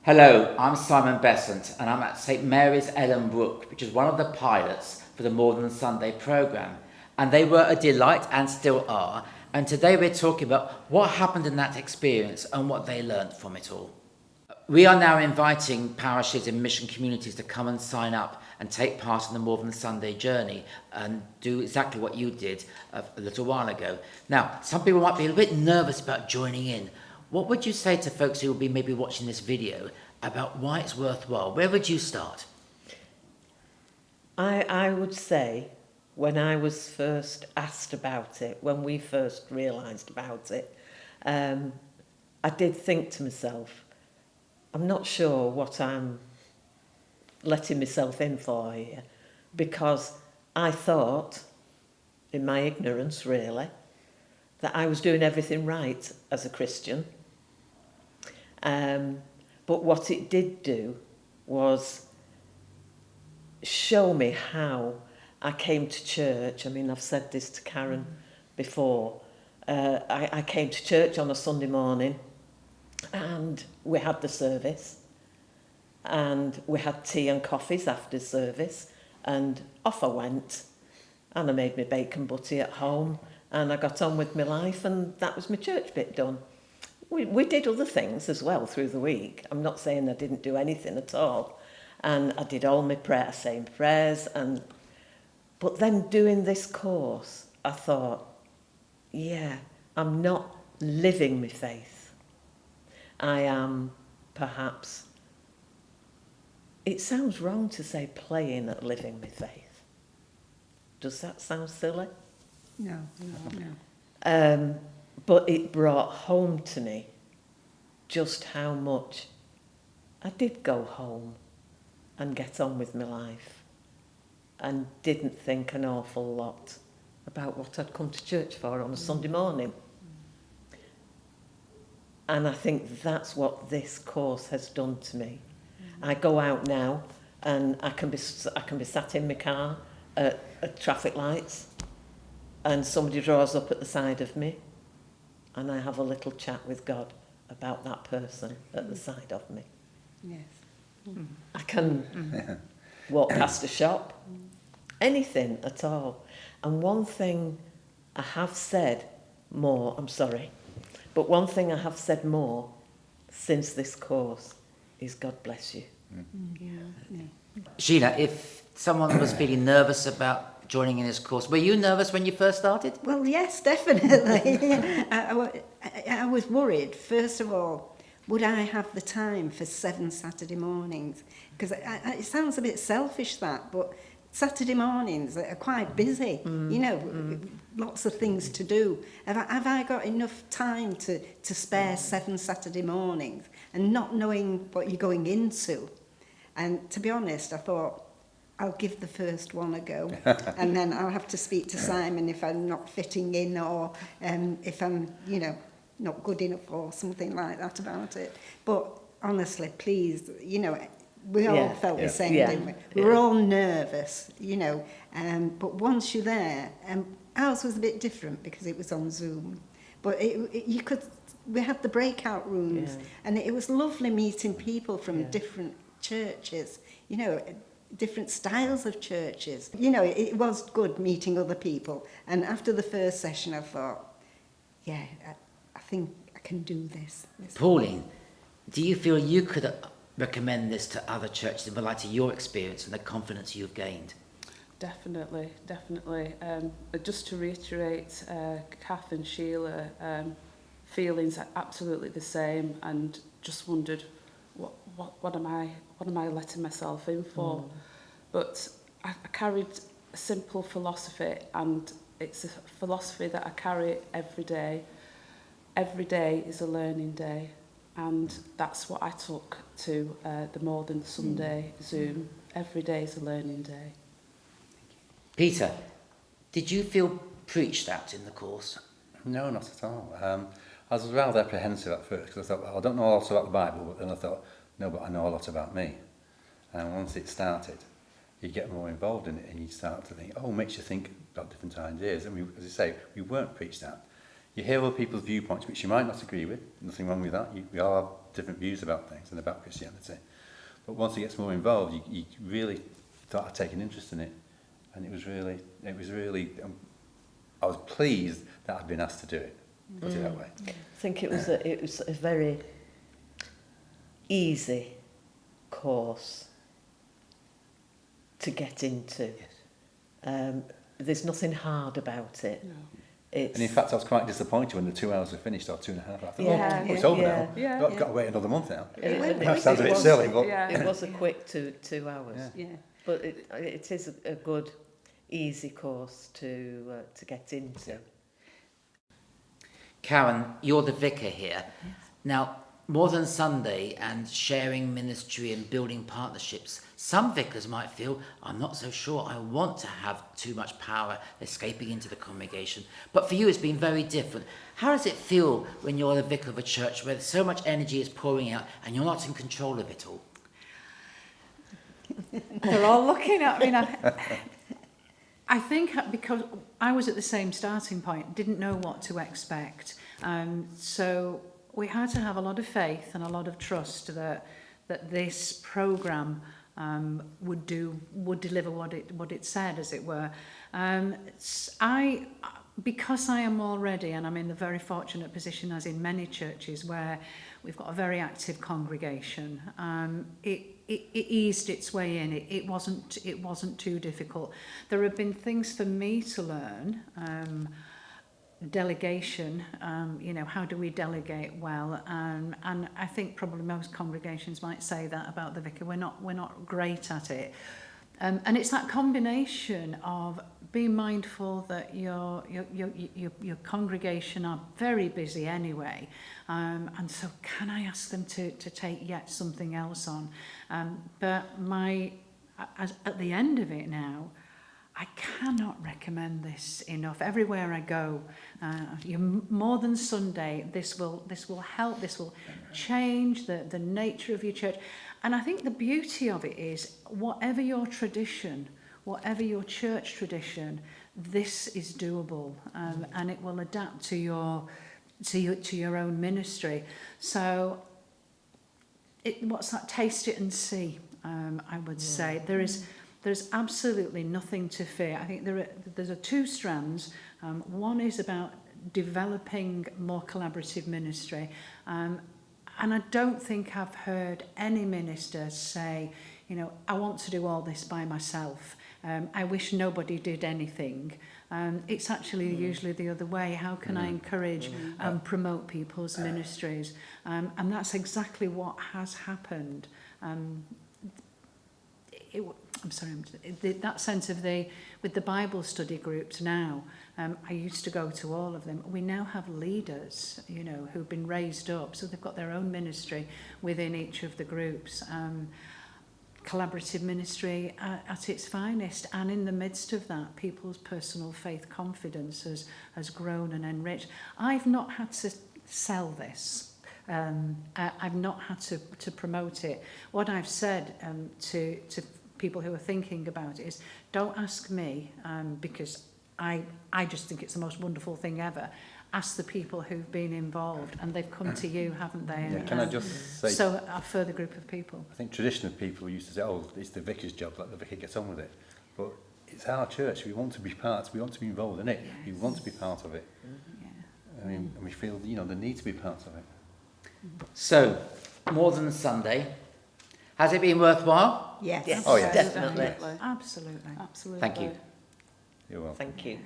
Hello, I'm Simon Besant and I'm at St Mary's Ellenbrook, which is one of the pilots for the More Than Sunday programme. And they were a delight and still are. And today we're talking about what happened in that experience and what they learnt from it all. We are now inviting parishes and mission communities to come and sign up and take part in the More Than Sunday journey and do exactly what you did a little while ago. Now, some people might be a little bit nervous about joining in. What would you say to folks who will be maybe watching this video about why it's worthwhile? Where would you start? I would say when I was first asked about it, when we first realised about it, I did think to myself, I'm not sure what I'm letting myself in for here, because I thought, in my ignorance really, that I was doing everything right as a Christian. But what it did do was show me how I came to church. I mean, I've said this to Karen before. I came to church on a Sunday morning and we had the service and we had tea and coffees after service, and off I went and I made my bacon butty at home and I got on with my life, and that was my church bit done. We did other things as well through the week. I'm not saying I didn't do anything at all. And I did all my same prayers. But then doing this course, I thought, yeah, I'm not living my faith. I am perhaps, it sounds wrong to say playing at living my faith. Does that sound silly? No. But it brought home to me just how much I did go home and get on with my life and didn't think an awful lot about what I'd come to church for on a Sunday morning. And I think that's what this course has done to me. I go out now and I can be sat in my car at traffic lights and somebody draws up at the side of me, and I have a little chat with God about that person at the side of me. Yes. I can walk past a shop, anything at all. And one thing I have said more, I'm sorry, but one thing I have said more since this course is God bless you. Yeah. Sheila, if someone was feeling nervous about joining in this course, were you nervous when you first started? Well, yes, definitely. I was worried. First of all, would I have the time for 7 Saturday mornings? Because it sounds a bit selfish, that, but Saturday mornings are quite busy. Lots of things to do. Have I got enough time to spare 7 Saturday mornings and not knowing what you're going into? And to be honest, I thought, I'll give the first one a go, and then I'll have to speak to Simon if I'm not fitting in, or if I'm, not good enough or something like that about it. But honestly, please, we all felt the same, didn't we? We were all nervous, but once you're there, ours was a bit different because it was on Zoom. But we had the breakout rooms, and it was lovely meeting people from different churches, different styles of churches. It was good meeting other people. And after the first session, I thought, I think I can do this. Pauline, do you feel you could recommend this to other churches in light of your experience and the confidence you've gained? Definitely. Just to reiterate, Kath and Sheila, feelings are absolutely the same, and just wondered, what am I letting myself in for? But I carried a simple philosophy, and it's a philosophy that I carry every day. Every day is a learning day, and that's what I took to the More Than Sunday Zoom. Every day is a learning day. Peter, did you feel preached at in the course? No, not at all. I was rather apprehensive at first because I thought, well, I don't know a lot about the Bible, but then I thought, no, but I know a lot about me. And once it started, you get more involved in it and you start to think, it makes you think about different ideas. And as I say, we weren't preached at. You hear other people's viewpoints, which you might not agree with, nothing wrong with that. We all have different views about things and about Christianity. But once he gets more involved, you really start taking interest in it. And it was really, I was pleased that I'd been asked to do it, put it that way. I think it was a very easy course to get into. There's nothing hard about it. No. It's, And in fact, I was quite disappointed when the 2 hours were finished, or 2.5. I thought, Yeah, it's over now. Yeah. I've got to wait another month now. it Sounds a bit silly, but it was a quick 2 hours. Yeah. Yeah. But it is a good, easy course to get into. Yeah. Karen, you're the vicar here. Now, more than Sunday and sharing ministry and building partnerships, some vicars might feel, I'm not so sure I want to have too much power escaping into the congregation. But for you, it's been very different. How does it feel when you're the vicar of a church where so much energy is pouring out and you're not in control of it all? They're all looking at me now. I think because I was at the same starting point, didn't know what to expect. So we had to have a lot of faith and a lot of trust that this programme would deliver what it said, as it were. Because I am already, and I'm in the very fortunate position, as in many churches, where we've got a very active congregation, it eased its way in. It wasn't too difficult. There have been things for me to learn. Delegation, how do we delegate well? And I think probably most congregations might say that about the vicar. We're not great at it. And it's that combination of being mindful that your congregation are very busy anyway, and so can I ask them to take yet something else on? But at the end of it now, I cannot recommend this enough. Everywhere I go, more than Sunday, this will help. This will change the nature of your church. And I think the beauty of it is, whatever your tradition, whatever your church tradition, this is doable, and it will adapt to your own ministry. So, what's that? Taste it and see. I would say there's absolutely nothing to fear. I think there's 2 strands. One is about developing more collaborative ministry. And I don't think I've heard any minister say, I want to do all this by myself. I wish nobody did anything. It's actually usually the other way. How can I encourage and promote people's ministries? And that's exactly what has happened. That sense of with the Bible study groups now, I used to go to all of them. We now have leaders, who've been raised up, so they've got their own ministry within each of the groups. Collaborative ministry at its finest, and in the midst of that, people's personal faith confidence has grown and enriched. I've not had to sell this. I've not had to promote it. What I've said to people who are thinking about it is, don't ask me, because I just think it's the most wonderful thing ever. Ask the people who've been involved, and they've come to you, haven't they? Yeah, can I just say... So a further group of people. I think traditionally people used to say, it's the vicar's job, let the vicar gets on with it. But it's our church, we want to be we want to be involved in it, Yes. we want to be part of it. Yeah. I mean, and we feel, the need to be part of it. So, more than Sunday, has it been worthwhile? Yes. Yes, Oh, yes. definitely. Absolutely. Absolutely. Thank you. You're welcome. Thank you.